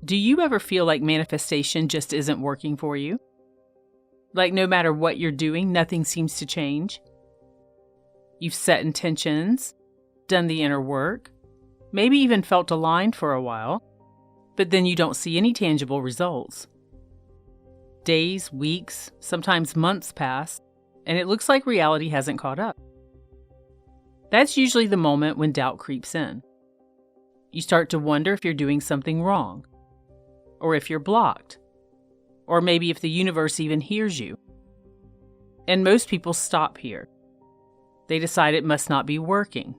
Do you ever feel like manifestation just isn't working for you? Like no matter what you're doing, nothing seems to change? You've set intentions, done the inner work, maybe even felt aligned for a while, but then you don't see any tangible results. Days, weeks, sometimes months pass, and it looks like reality hasn't caught up. That's usually the moment when doubt creeps in. You start to wonder if you're doing something wrong, or if you're blocked, or maybe if the universe even hears you. And most people stop here. They decide it must not be working.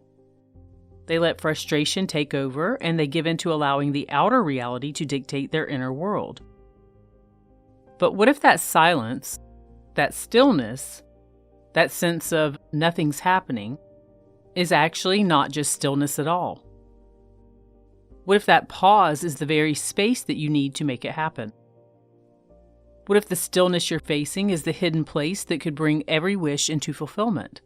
They let frustration take over, and they give in to allowing the outer reality to dictate their inner world. But what if that silence, that stillness, that sense of nothing's happening, is actually not just stillness at all? What if that pause is the very space that you need to make it happen? What if the stillness you're facing is the hidden place that could bring every wish into fulfillment?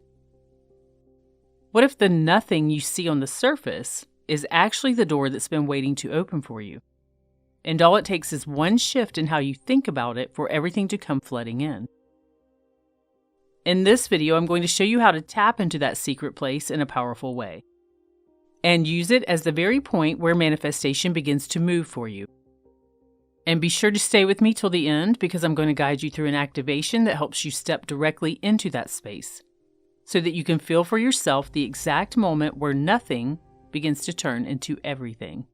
What if the nothing you see on the surface is actually the door that's been waiting to open for you? And all it takes is one shift in how you think about it for everything to come flooding in. In this video, I'm going to show you how to tap into that secret place in a powerful way, and use it as the very point where manifestation begins to move for you. And be sure to stay with me till the end, because I'm going to guide you through an activation that helps you step directly into that space, so that you can feel for yourself the exact moment where nothing begins to turn into everything.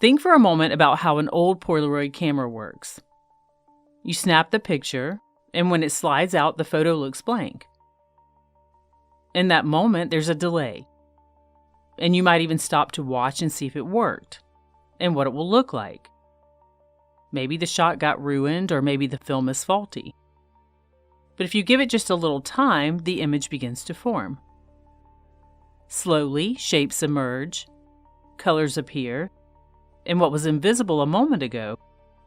Think for a moment about how an old Polaroid camera works. You snap the picture, and when it slides out, the photo looks blank. In that moment, there's a delay. And you might even stop to watch and see if it worked, and what it will look like. Maybe the shot got ruined, or maybe the film is faulty. But if you give it just a little time, the image begins to form. Slowly, shapes emerge, colors appear, and what was invisible a moment ago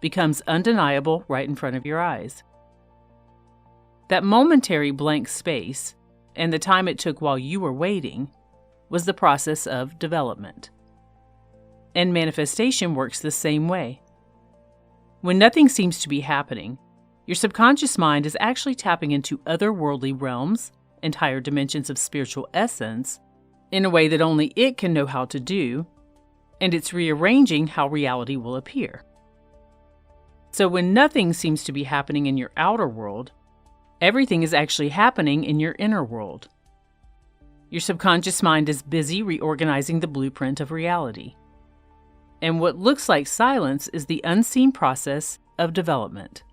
becomes undeniable right in front of your eyes. That momentary blank space, and the time it took while you were waiting, was the process of development. And manifestation works the same way. When nothing seems to be happening, your subconscious mind is actually tapping into otherworldly realms and higher dimensions of spiritual essence in a way that only it can know how to do, and it's rearranging how reality will appear. So when nothing seems to be happening in your outer world, everything is actually happening in your inner world. Your subconscious mind is busy reorganizing the blueprint of reality. And what looks like silence is the unseen process of development.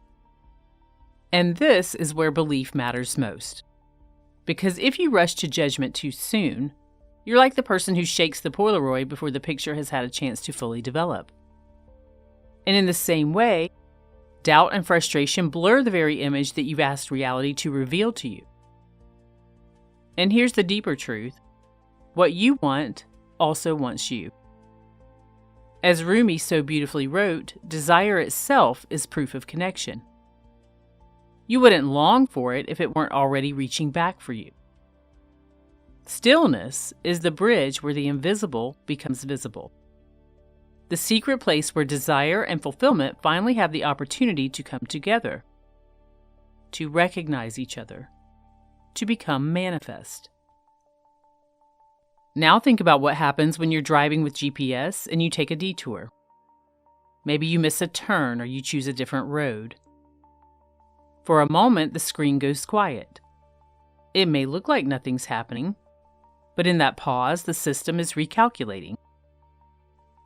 And this is where belief matters most. Because if you rush to judgment too soon, you're like the person who shakes the Polaroid before the picture has had a chance to fully develop. And in the same way, doubt and frustration blur the very image that you've asked reality to reveal to you. And here's the deeper truth. What you want also wants you. As Rumi so beautifully wrote, desire itself is proof of connection. You wouldn't long for it if it weren't already reaching back for you. Stillness is the bridge where the invisible becomes visible. The secret place where desire and fulfillment finally have the opportunity to come together, to recognize each other, to become manifest. Now think about what happens when you're driving with GPS and you take a detour. Maybe you miss a turn or you choose a different road. For a moment, the screen goes quiet. It may look like nothing's happening, but in that pause, the system is recalculating.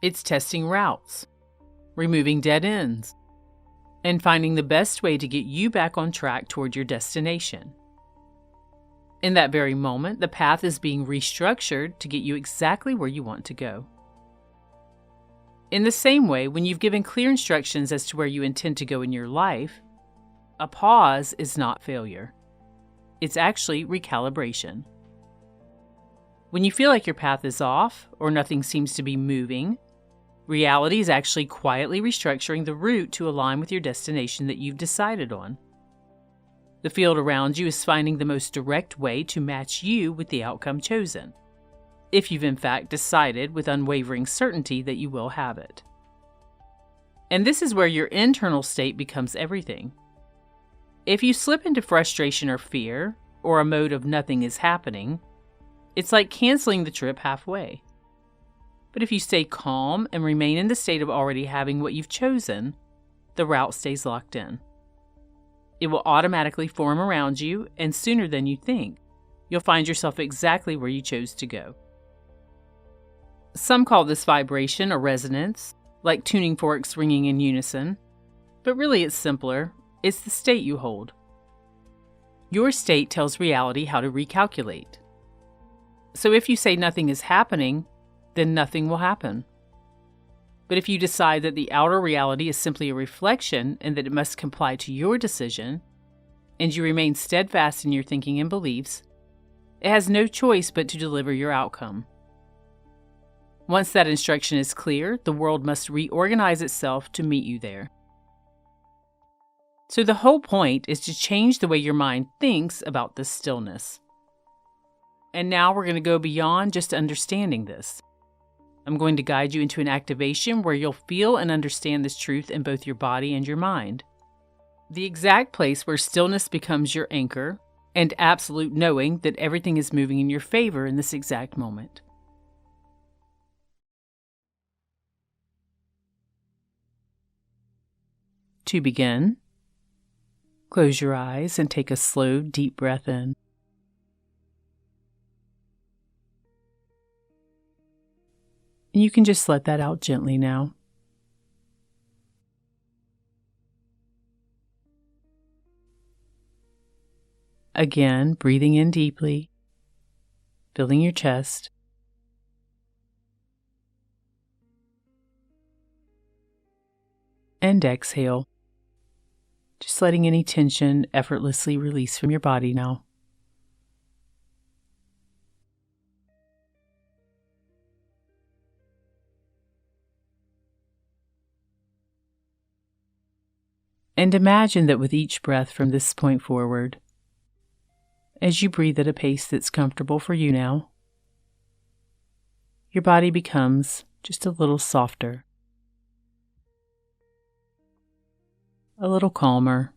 It's testing routes, removing dead ends, and finding the best way to get you back on track toward your destination. In that very moment, the path is being restructured to get you exactly where you want to go. In the same way, when you've given clear instructions as to where you intend to go in your life, a pause is not failure. It's actually recalibration. When you feel like your path is off or nothing seems to be moving, reality is actually quietly restructuring the route to align with your destination that you've decided on. The field around you is finding the most direct way to match you with the outcome chosen. if you've in fact decided with unwavering certainty that you will have it. And this is where your internal state becomes everything. If you slip into frustration or fear, or a mode of nothing is happening, it's like canceling the trip halfway. But if you stay calm and remain in the state of already having what you've chosen, the route stays locked in. It will automatically form around you, and sooner than you think, you'll find yourself exactly where you chose to go. Some call this vibration a resonance, like tuning forks ringing in unison, but really it's simpler. It's the state you hold. Your state tells reality how to recalculate. So if you say nothing is happening, then nothing will happen. But if you decide that the outer reality is simply a reflection and that it must comply to your decision, and you remain steadfast in your thinking and beliefs, it has no choice but to deliver your outcome. Once that instruction is clear, the world must reorganize itself to meet you there. So the whole point is to change the way your mind thinks about this stillness. And now we're going to go beyond just understanding this. I'm going to guide you into an activation where you'll feel and understand this truth in both your body and your mind. The exact place where stillness becomes your anchor and absolute knowing that everything is moving in your favor in this exact moment. To begin, close your eyes and take a slow, deep breath in. And you can just let that out gently now. Again, breathing in deeply, filling your chest. And exhale, just letting any tension effortlessly release from your body now. And imagine that with each breath from this point forward, as you breathe at a pace that's comfortable for you now, your body becomes just a little softer, a little calmer,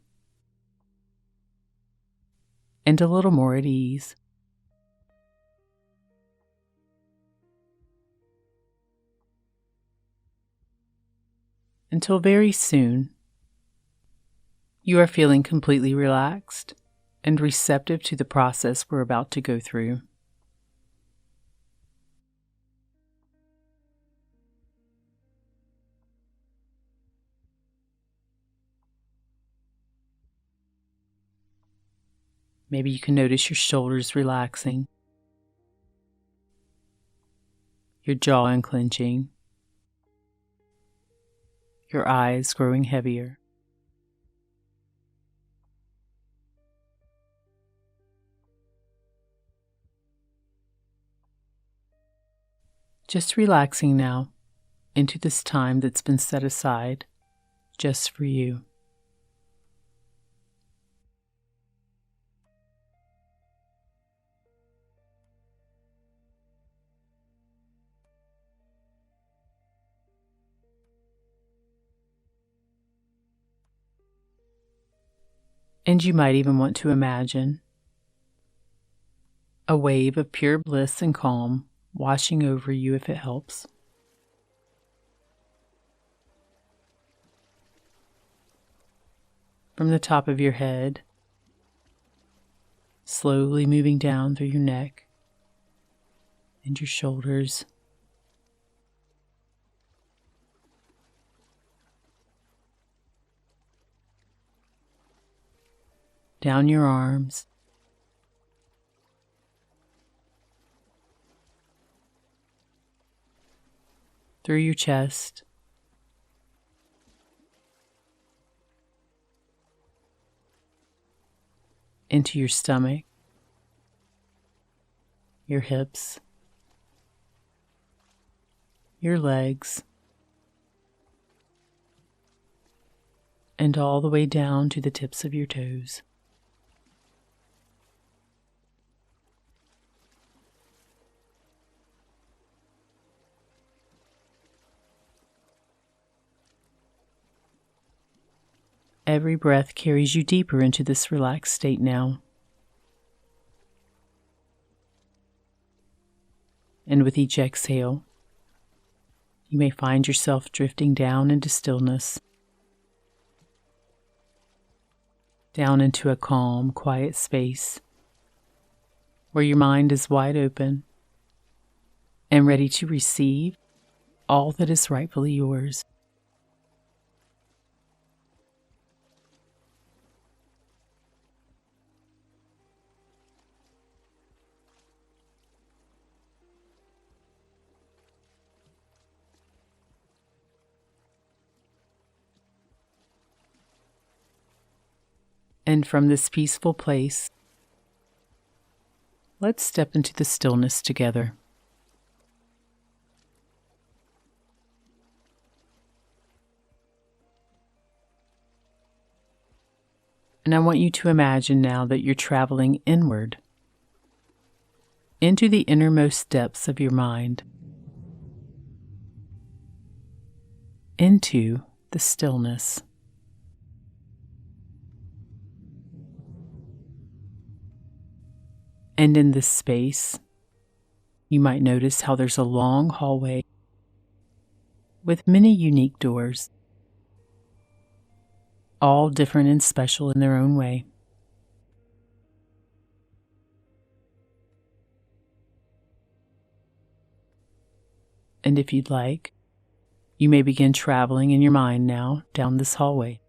and a little more at ease. Until very soon, you are feeling completely relaxed and receptive to the process we're about to go through. Maybe you can notice your shoulders relaxing, your jaw unclenching, your eyes growing heavier. Just relaxing now into this time that's been set aside just for you. And you might even want to imagine a wave of pure bliss and calm washing over you if it helps. From the top of your head, slowly moving down through your neck and your shoulders, down your arms, through your chest, into your stomach, your hips, your legs, and all the way down to the tips of your toes. Every breath carries you deeper into this relaxed state now. And with each exhale, you may find yourself drifting down into stillness, down into a calm, quiet space where your mind is wide open and ready to receive all that is rightfully yours. And from this peaceful place, let's step into the stillness together. And I want you to imagine now that you're traveling inward into the innermost depths of your mind, into the stillness. And in this space, you might notice how there's a long hallway with many unique doors, all different and special in their own way. And if you'd like, you may begin traveling in your mind now down this hallway.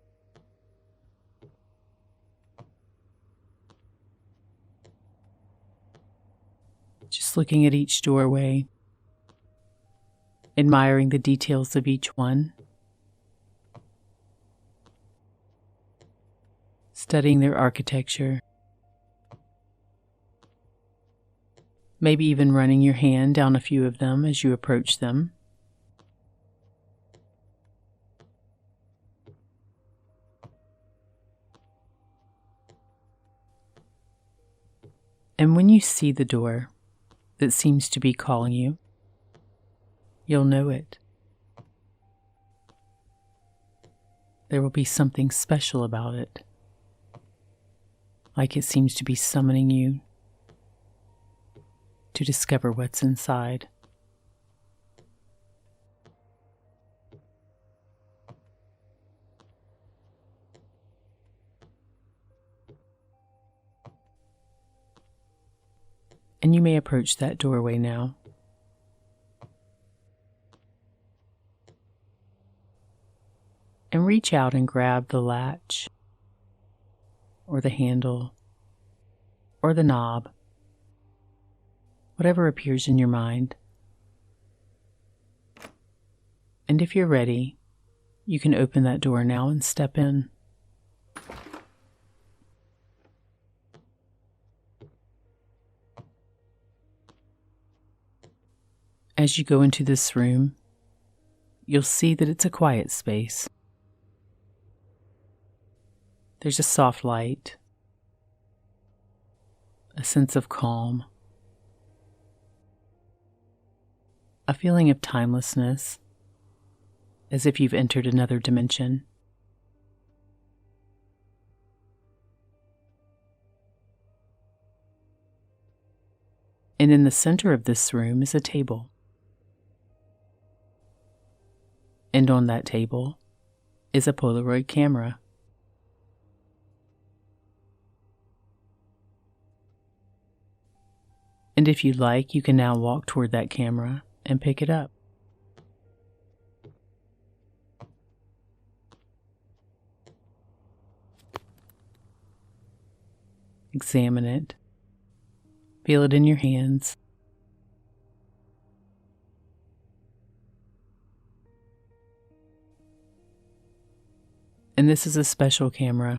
Just looking at each doorway, admiring the details of each one, studying their architecture, maybe even running your hand down a few of them as you approach them. And when you see the door that seems to be calling you, you'll know it. There will be something special about it, like it seems to be summoning you to discover what's inside. And you may approach that doorway now. And reach out and grab the latch, or the handle, or the knob, whatever appears in your mind. And if you're ready, you can open that door now and step in. As you go into this room, you'll see that it's a quiet space. There's a soft light, a sense of calm, a feeling of timelessness, as if you've entered another dimension. And in the center of this room is a table. And on that table is a Polaroid camera. And if you'd like, you can now walk toward that camera and pick it up. Examine it. Feel it in your hands. And this is a special camera.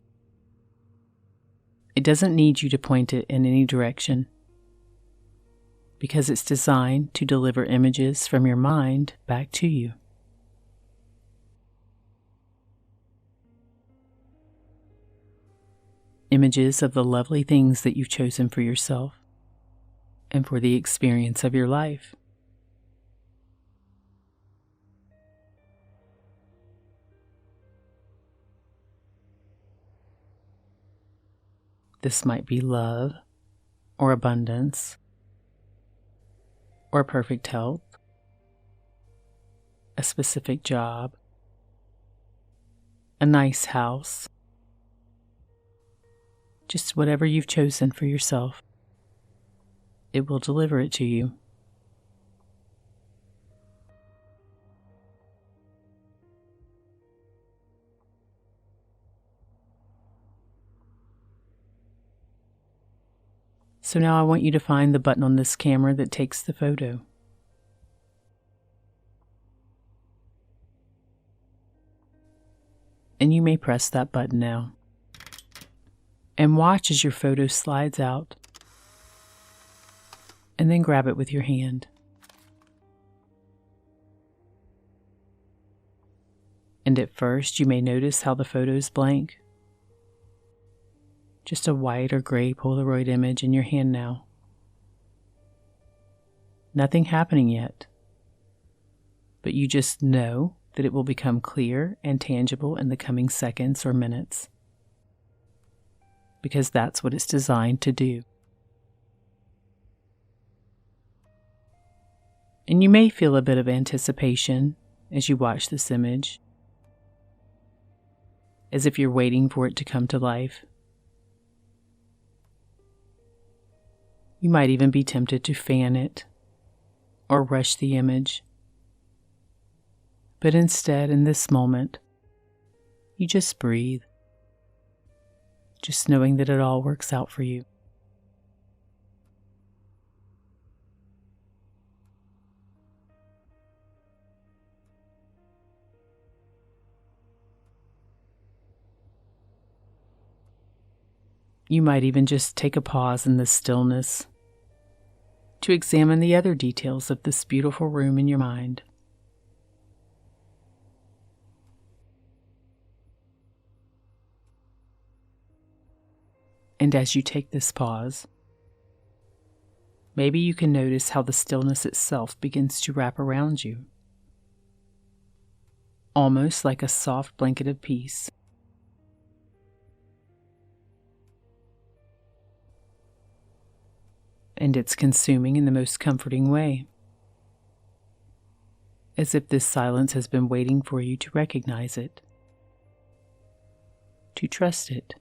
It doesn't need you to point it in any direction, because it's designed to deliver images from your mind back to you. Images of the lovely things that you've chosen for yourself and for the experience of your life. This might be love, or abundance, or perfect health, a specific job, a nice house, just whatever you've chosen for yourself. It will deliver it to you. So now I want you to find the button on this camera that takes the photo. And you may press that button now. And watch as your photo slides out. And then grab it with your hand. And at first you may notice how the photo is blank. Just a white or gray Polaroid image in your hand now. Nothing happening yet. But you just know that it will become clear and tangible in the coming seconds or minutes. Because that's what it's designed to do. And you may feel a bit of anticipation as you watch this image, as if you're waiting for it to come to life. You might even be tempted to fan it or rush the image. But instead, in this moment, you just breathe, just knowing that it all works out for you. You might even just take a pause in this stillness to examine the other details of this beautiful room in your mind. And as you take this pause, maybe you can notice how the stillness itself begins to wrap around you, almost like a soft blanket of peace. And it's consuming in the most comforting way, as if this silence has been waiting for you to recognize it, to trust it,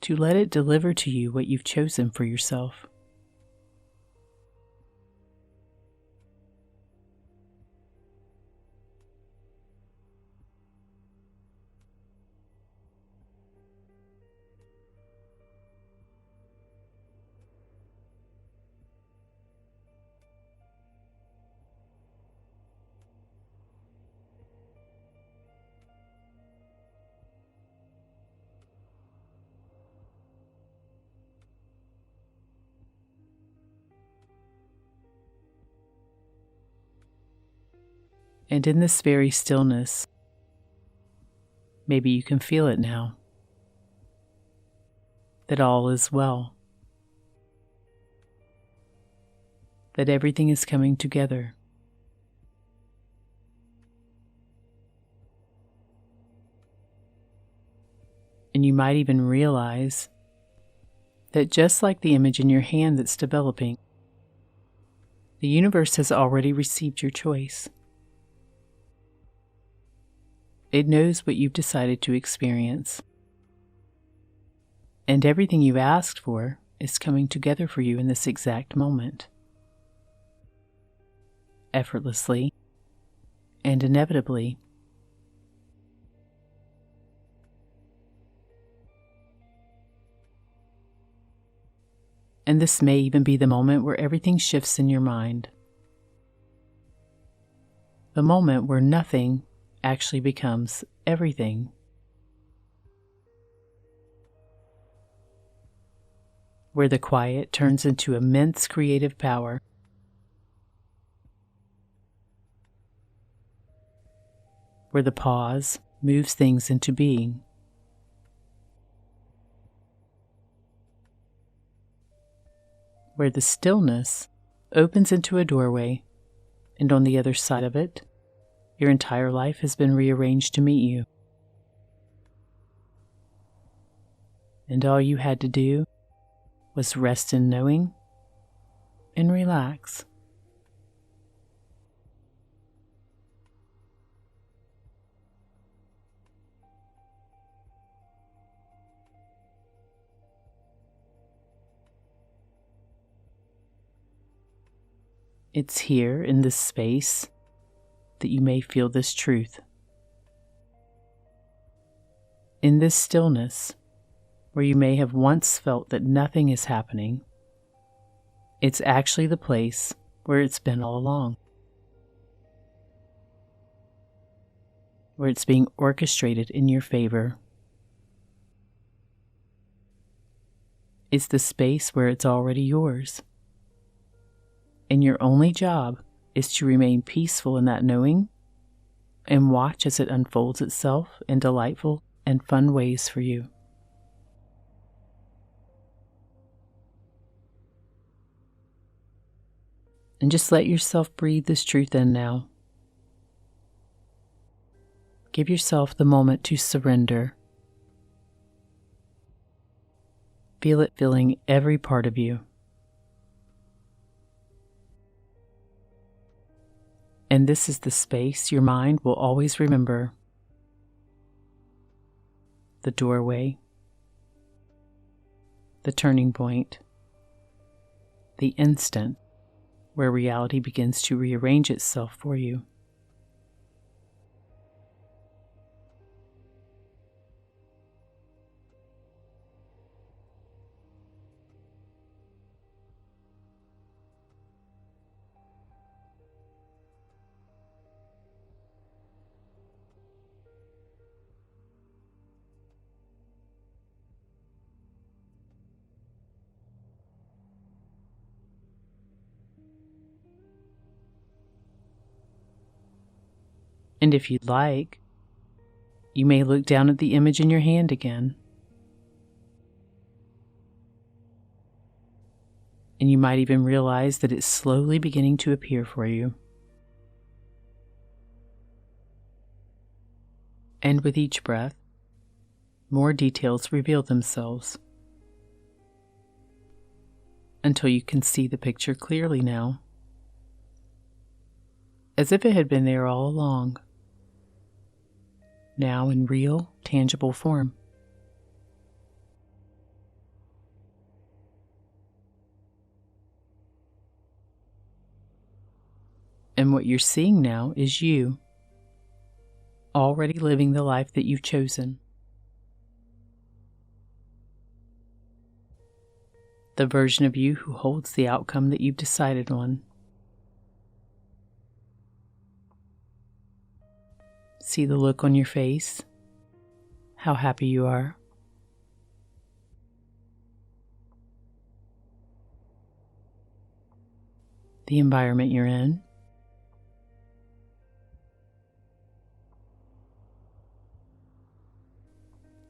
to let it deliver to you what you've chosen for yourself. And in this very stillness, maybe you can feel it now, that all is well, that everything is coming together. And you might even realize that just like the image in your hand that's developing, the universe has already received your choice. It knows what you've decided to experience. And everything you've asked for is coming together for you in this exact moment. Effortlessly and inevitably. And this may even be the moment where everything shifts in your mind. The moment where nothing actually becomes everything. Where the quiet turns into immense creative power. Where the pause moves things into being. Where the stillness opens into a doorway, and on the other side of it, your entire life has been rearranged to meet you. and all you had to do was rest in knowing and relax. It's here in this space that you may feel this truth. In this stillness, where you may have once felt that nothing is happening, it's actually the place where it's been all along, where it's being orchestrated in your favor. It's the space where it's already yours. And your only job is to remain peaceful in that knowing and watch as it unfolds itself in delightful and fun ways for you. And just let yourself breathe this truth in now. Give yourself the moment to surrender. Feel it filling every part of you. And this is the space your mind will always remember. The doorway, the turning point, the instant where reality begins to rearrange itself for you. And if you'd like, you may look down at the image in your hand again. And you might even realize that it's slowly beginning to appear for you. And with each breath, more details reveal themselves until you can see the picture clearly now, as if it had been there all along, now in real, tangible form. And what you're seeing now is you, already living the life that you've chosen. The version of you who holds the outcome that you've decided on. See the look on your face, how happy you are. The environment you're in.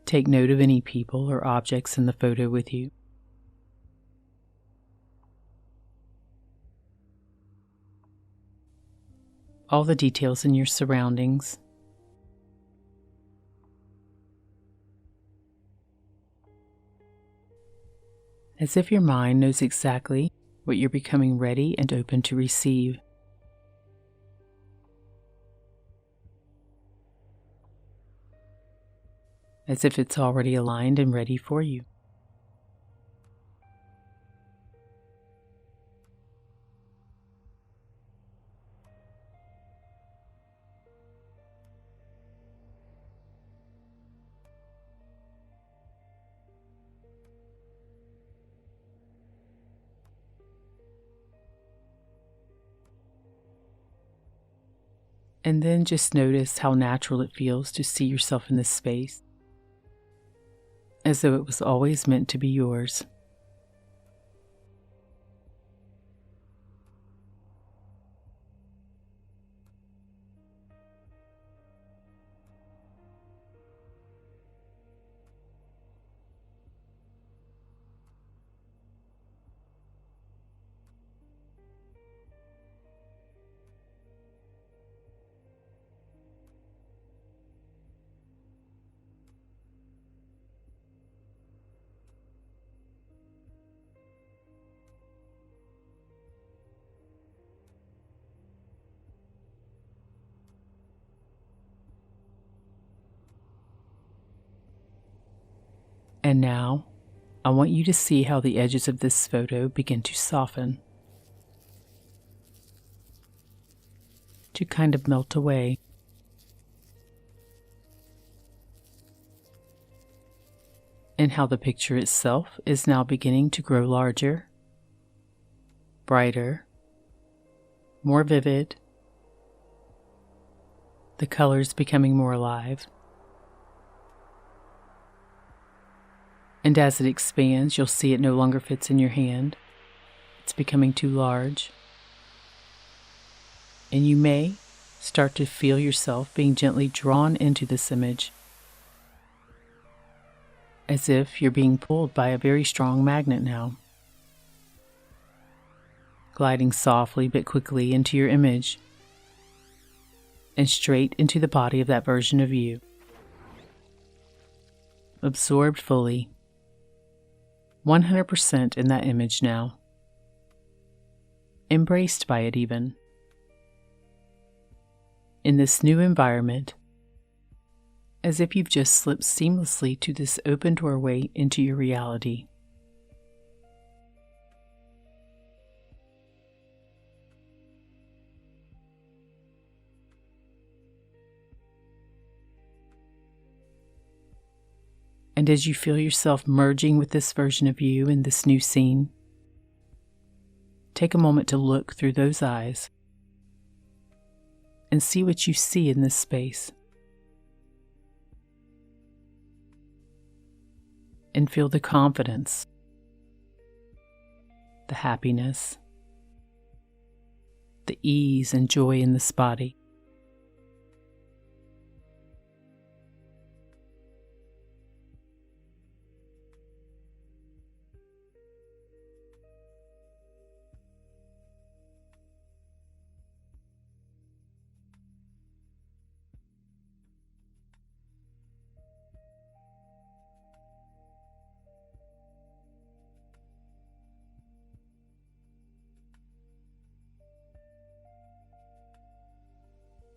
Take note of any people or objects in the photo with you. All the details in your surroundings. As if your mind knows exactly what you're becoming ready and open to receive. As if it's already aligned and ready for you. And then just notice how natural it feels to see yourself in this space, as though it was always meant to be yours. And now, I want you to see how the edges of this photo begin to soften, to kind of melt away. And how the picture itself is now beginning to grow larger, brighter, more vivid, the colors becoming more alive. And as it expands, you'll see it no longer fits in your hand. It's becoming too large. And you may start to feel yourself being gently drawn into this image, as if you're being pulled by a very strong magnet now, gliding softly but quickly into your image and straight into the body of that version of you, absorbed fully, 100% in that image now, embraced by it even. In this new environment, as if you've just slipped seamlessly to this open doorway into your reality. And as you feel yourself merging with this version of you in this new scene, take a moment to look through those eyes and see what you see in this space. And feel the confidence, the happiness, the ease and joy in this body.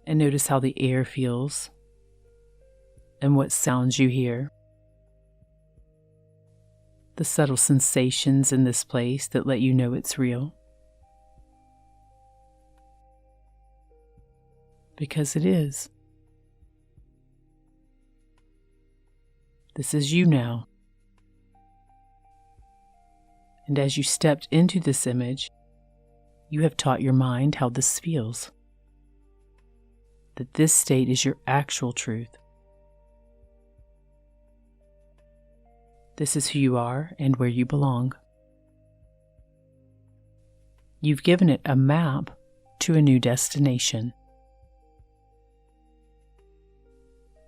And notice how the air feels and what sounds you hear. The subtle sensations in this place that let you know it's real. Because it is. This is you now. And as you stepped into this image, you have taught your mind how this feels. That this state is your actual truth. This is who you are and where you belong. You've given it a map to a new destination.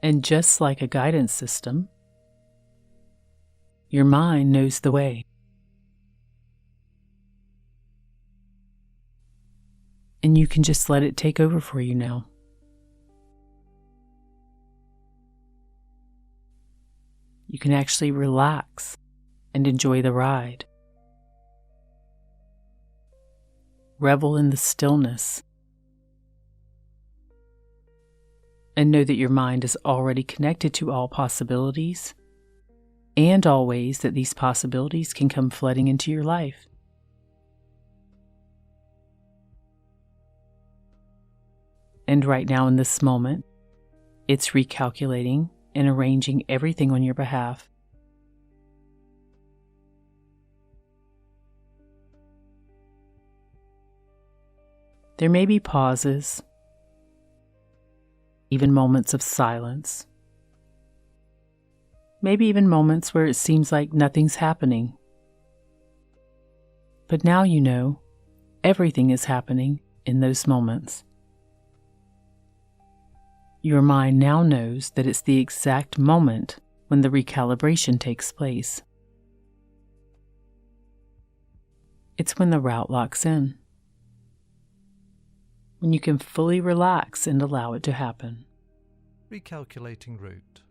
And just like a guidance system, your mind knows the way. And you can just let it take over for you now. You can actually relax and enjoy the ride. Revel in the stillness. And know that your mind is already connected to all possibilities and all ways that these possibilities can come flooding into your life. And right now in this moment, it's recalculating and arranging everything on your behalf. There may be pauses, even moments of silence, maybe even moments where it seems like nothing's happening. But now you know everything is happening in those moments. Your mind now knows that it's the exact moment when the recalibration takes place. It's when the route locks in, when you can fully relax and allow it to happen. Recalculating route.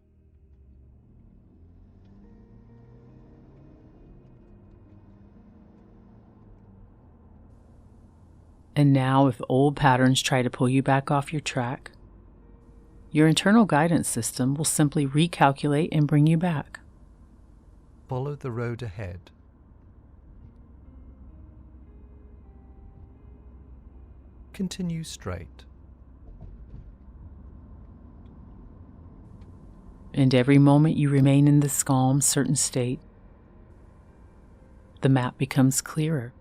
And now if old patterns try to pull you back off your track, your internal guidance system will simply recalculate and bring you back. Follow the road ahead. Continue straight. And every moment you remain in this calm, certain state, the map becomes clearer.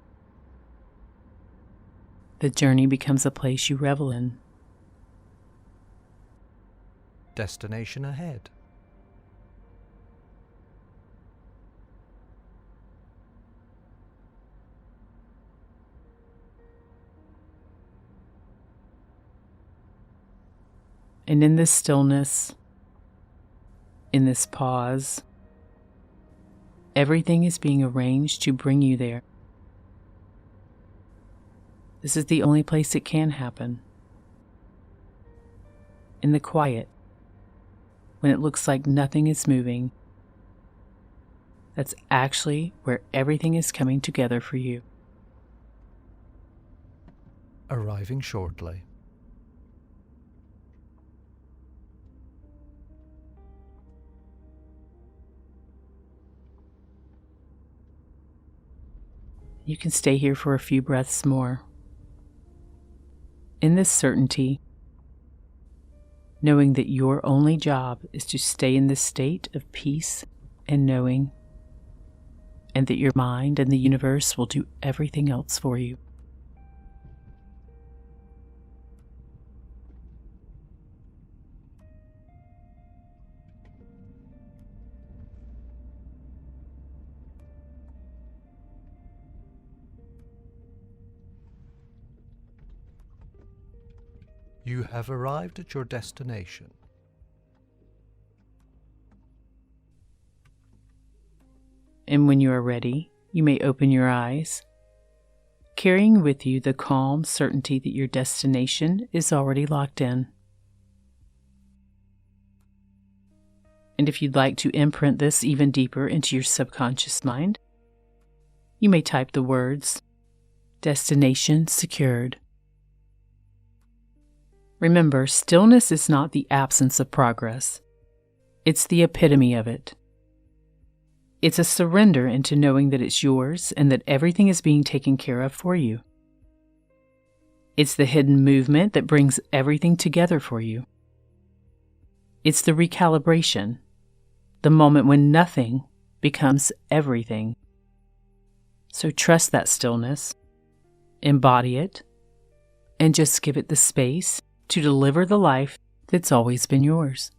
The journey becomes a place you revel in. Destination ahead. And in this stillness, in this pause, everything is being arranged to bring you there. This is the only place it can happen. In the quiet, when it looks like nothing is moving, that's actually where everything is coming together for you. Arriving shortly. You can stay here for a few breaths more. In this certainty, knowing that your only job is to stay in this state of peace and knowing, and that your mind and the universe will do everything else for you. You have arrived at your destination. And when you are ready, you may open your eyes, carrying with you the calm certainty that your destination is already locked in. And if you'd like to imprint this even deeper into your subconscious mind, you may type the words, "Destination secured." Remember, stillness is not the absence of progress. It's the epitome of it. It's a surrender into knowing that it's yours and that everything is being taken care of for you. It's the hidden movement that brings everything together for you. It's the recalibration, the moment when nothing becomes everything. So trust that stillness, embody it, and just give it the space to deliver the life that's always been yours.